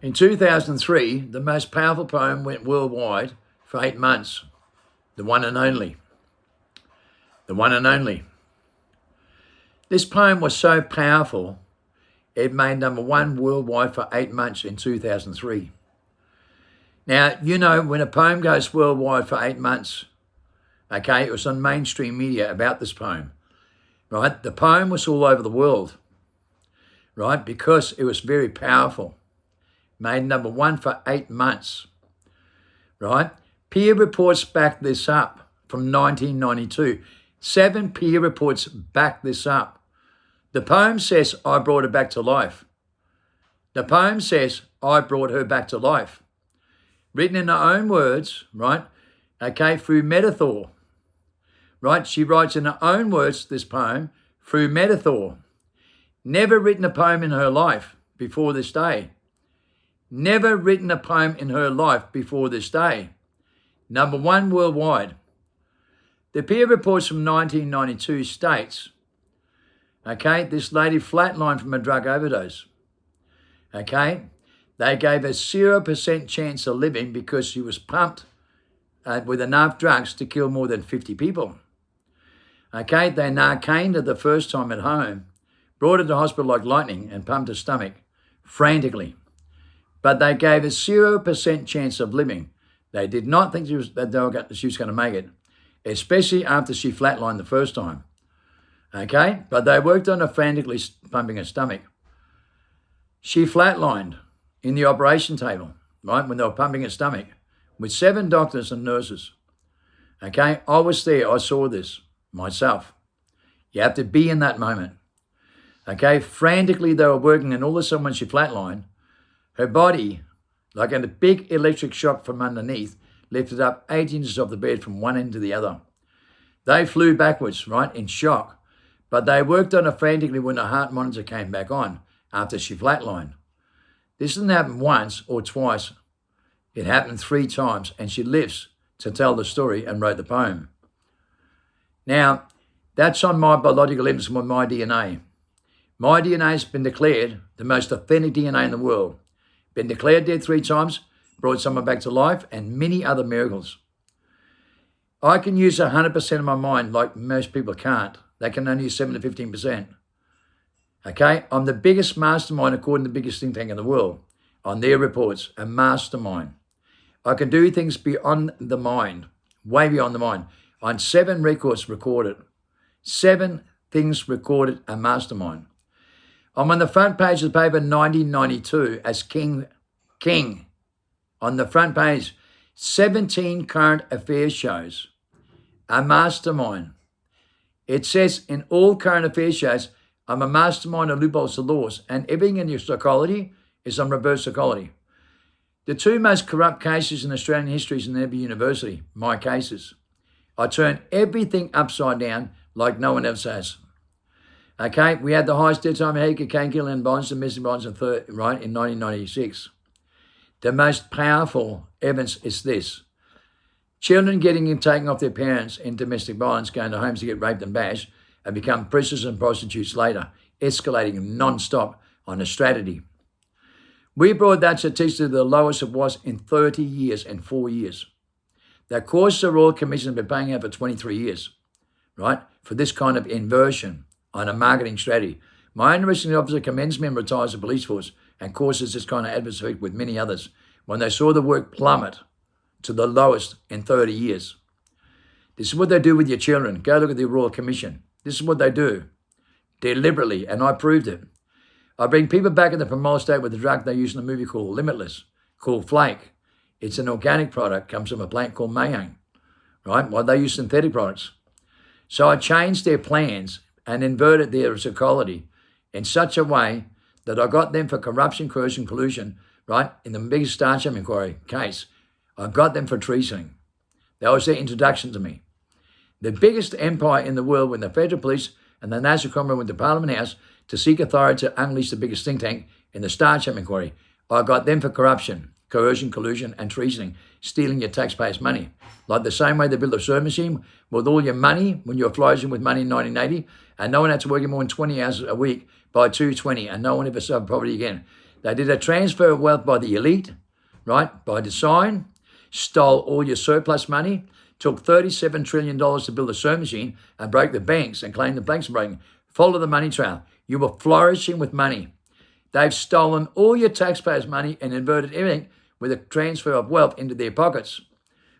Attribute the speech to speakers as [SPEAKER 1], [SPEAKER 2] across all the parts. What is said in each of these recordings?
[SPEAKER 1] In 2003, the most powerful poem went worldwide for 8 months. The one and only. The one and only. This poem was so powerful, it made #1 worldwide for 8 months in 2003. Now, you know, when a poem goes worldwide for 8 months, okay, it was on mainstream media about this poem, right? The poem was all over the world, right? Because it was very powerful. Made #1 for 8 months, right? Peer reports back this up from 1992. 7 peer reports back this up. The poem says, I brought her back to life. The poem says, I brought her back to life. Written in her own words, right? Okay, through metaphor, right? She writes in her own words this poem through metaphor. Never written a poem in her life before this day. Never written a poem in her life before this day. #1 worldwide. The peer reports from 1992 states, okay, this lady flatlined from a drug overdose. Okay, they gave her 0% chance of living because she was pumped with enough drugs to kill more than 50 people. Okay, they narcaned her the first time at home, brought her to hospital like lightning and pumped her stomach frantically. But they gave her 0% chance of living. They did not think she was going to make it, especially after she flatlined the first time. Okay, but they worked on her frantically pumping her stomach. She flatlined in the operation table, right, when they were pumping her stomach, with 7 doctors and nurses. Okay, I was there. I saw this myself. You have to be in that moment. Okay, frantically they were working, and all of a sudden when she flatlined, her body, like a big electric shock from underneath, lifted up 8 inches off the bed from one end to the other. They flew backwards, right, in shock. But they worked on her frantically when her heart monitor came back on after she flatlined. This didn't happen once or twice. It happened 3 times, and she lives to tell the story and wrote the poem. Now, that's on my biological evidence with my DNA. My DNA has been declared the most authentic DNA in the world. Been declared dead 3 times, brought someone back to life, and many other miracles. I can use 100% of my mind like most people can't. They can only use 7 to 15%. Okay, I'm the biggest mastermind according to the biggest think tank in the world. On their reports, a mastermind. I can do things beyond the mind, way beyond the mind. On 7 records recorded. 7 things recorded, a mastermind. I'm on the front page of the paper 1992 as King. On the front page, 17 current affairs shows, a mastermind. It says in all current affairs shows, I'm a mastermind of loopholes to laws, and everything in your psychology is on reverse psychology. The 2 most corrupt cases in Australian history is in every university, my cases. I turn everything upside down like no one else has. Okay, we had the highest death time of cocaine killing and violence, domestic violence, right, in 1996. The most powerful evidence is this. Children getting taken off their parents in domestic violence, going to homes to get raped and bashed, and become prisoners and prostitutes later, escalating non-stop on a strategy. We brought that statistic to the lowest it was in 30 years and 4 years. The course the Royal Commission has been paying out for 23 years, right, for this kind of inversion on a marketing strategy. My own investigating officer commends me and retires the police force and causes this kind of adverse effect with many others when they saw the work plummet to the lowest in 30 years. This is what they do with your children. Go look at the Royal Commission. This is what they do deliberately, and I proved it. I bring people back in the promotional state with the drug they use in a movie called Limitless, called Flake. It's an organic product, comes from a plant called Mayang, right? Well, they use synthetic products. So I changed their plans and inverted their psychology in such a way that I got them for corruption, coercion, collusion, right? In the biggest Starship inquiry case, I got them for treason. That was their introduction to me. The biggest empire in the world when the federal police and the National Congress went to Parliament House to seek authority to unleash the biggest think tank in the Starship inquiry. I got them for corruption, coercion, collusion, and treasoning, stealing your taxpayers' money. Like the same way they built a sewing machine with all your money when you were flourishing with money in 1980, and no one had to work more than 20 hours a week by 220, and no one ever sold property again. They did a transfer of wealth by the elite, right, by design, stole all your surplus money, took $37 trillion to build a sewing machine and broke the banks and claimed the banks were breaking. Follow the money trail. You were flourishing with money. They've stolen all your taxpayers' money and inverted everything with a transfer of wealth into their pockets,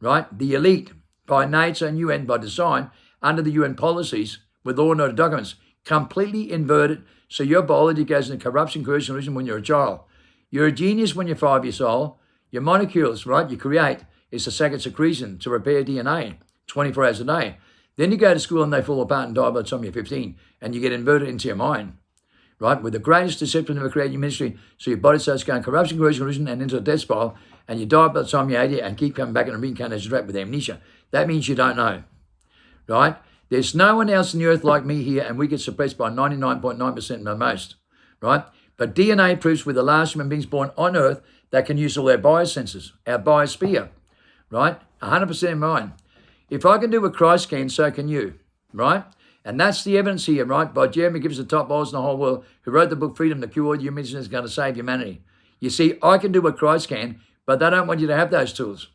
[SPEAKER 1] right? The elite, by nature and UN, by design, under the UN policies, with law and order documents, completely inverted. So your biology goes into corruption, coercion when you're a child. You're a genius when you're 5 years old. Your molecules, right, you create is the second secretion to repair DNA 24 hours a day. Then you go to school and they fall apart and die by the time you're 15 and you get inverted into your mind, right, with the greatest deception ever created in your ministry. So your body starts going corruption, coercion, and into a death spiral, and you die by the time you're 80 and keep coming back in a reincarnation trap with amnesia. That means you don't know, right? There's no one else on the earth like me here, and we get suppressed by 99.9% at most, right? But DNA proves we're the last human beings born on earth that can use all our biosenses, our biosphere, right? 100% in mind. If I can do what Christ can, so can you, right? And that's the evidence here, right? By Jeremy Gibbs, the top boss in the whole world, who wrote the book Freedom, the Cure Your Mission is going to save humanity. You see, I can do what Christ can, but they don't want you to have those tools.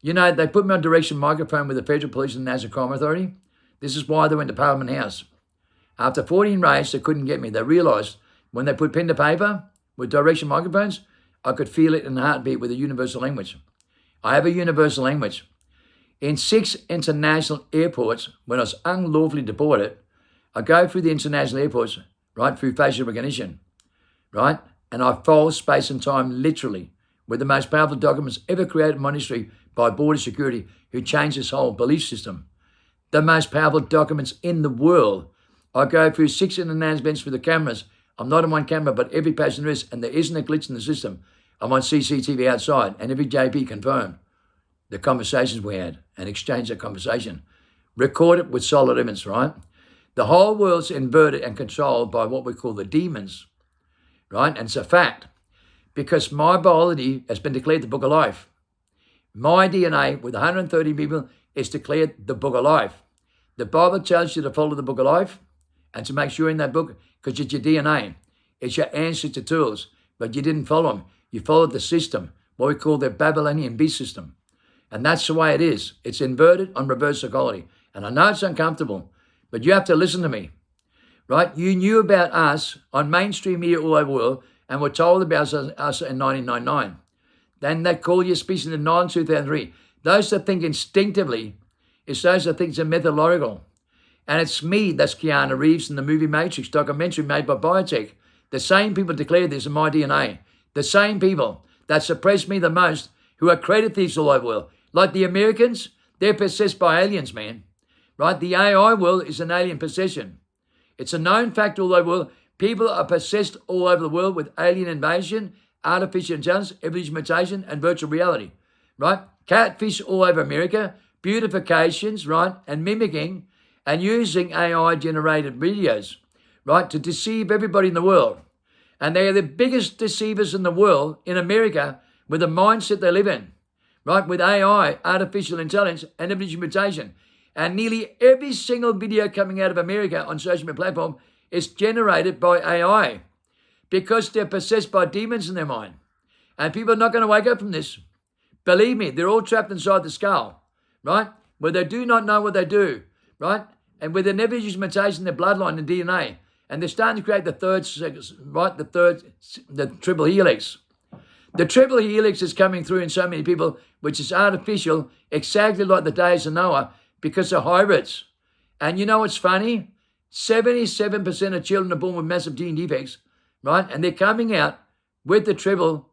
[SPEAKER 1] You know, they put me on direction microphone with the Federal Police and the National Crime Authority. This is why they went to Parliament House. After 14 raids, they couldn't get me. They realised when they put pen to paper with direction microphones, I could feel it in the heartbeat with a universal language. I have a universal language. In 6 international airports, when I was unlawfully deported, I go through the international airports, right, through facial recognition, right? And I fold space and time literally with the most powerful documents ever created in my history by border security who changed this whole belief system. The most powerful documents in the world. I go through 6 international events with the cameras. I'm not on one camera, but every passenger is, and there isn't a glitch in the system. I'm on CCTV outside, and every JP confirmed the conversations we had and exchanged that conversation. Record it with solid evidence, right? The whole world's inverted and controlled by what we call the demons, right? And it's a fact because my biology has been declared the book of life. My DNA with 130 people is declared the book of life. The Bible tells you to follow the book of life and to make sure in that book, because it's your DNA. It's your ancestor tools, but you didn't follow them. You followed the system, what we call the Babylonian beast system. And that's the way it is. It's inverted on reverse psychology. And I know it's uncomfortable, but you have to listen to me, right? You knew about us on mainstream media all over the world and were told about us in 1999. Then they call you species in 2003. Those that think instinctively is those that think it's a methodological. And it's me, that's Keanu Reeves in the movie Matrix documentary made by Biotech. The same people declared this in my DNA. The same people that suppressed me the most, who are creative thieves all over the world. Like the Americans, they're possessed by aliens, man. Right? The AI world is an alien possession. It's a known fact all over the world. People are possessed all over the world with alien invasion, artificial intelligence, evolution mutation, and virtual reality. Right? Catfish all over America, beautifications, right? And mimicking and using AI-generated videos, right? To deceive everybody in the world. And they are the biggest deceivers in the world, in America, with the mindset they live in, right? With AI, artificial intelligence, and evolution mutation. And nearly every single video coming out of America on social media platform is generated by AI because they're possessed by demons in their mind. And people are not going to wake up from this. Believe me, they're all trapped inside the skull, right? Where they do not know what they do, right? And with an evolution mutation in their bloodline and DNA. And they're starting to create the triple helix. The triple helix is coming through in so many people, which is artificial, exactly like the days of Noah, because of hybrids. And you know what's funny? 77% of children are born with massive gene defects, right? And they're coming out with the triple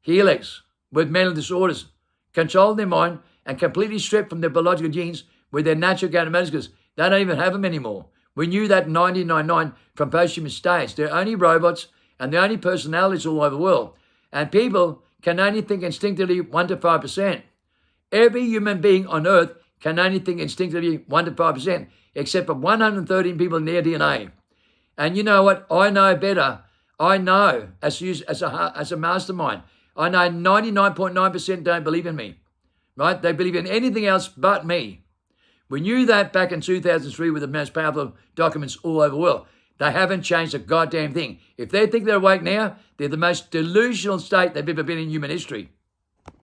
[SPEAKER 1] helix, with mental disorders, control their mind, and completely stripped from their biological genes with their natural characteristics. They don't even have them anymore. We knew that in 1999 from posthumous stage. They're only robots and they're only personalities all over the world. And people can only think instinctively 1 to 5%. Every human being on earth can only think instinctively 1 to 5%, except for 113 people in their DNA. And you know what? I know better. I know as a mastermind. I know 99.9% don't believe in me, right? They believe in anything else but me. We knew that back in 2003 with the most powerful documents all over the world. They haven't changed a goddamn thing. If they think they're awake now, they're the most delusional state they've ever been in human history.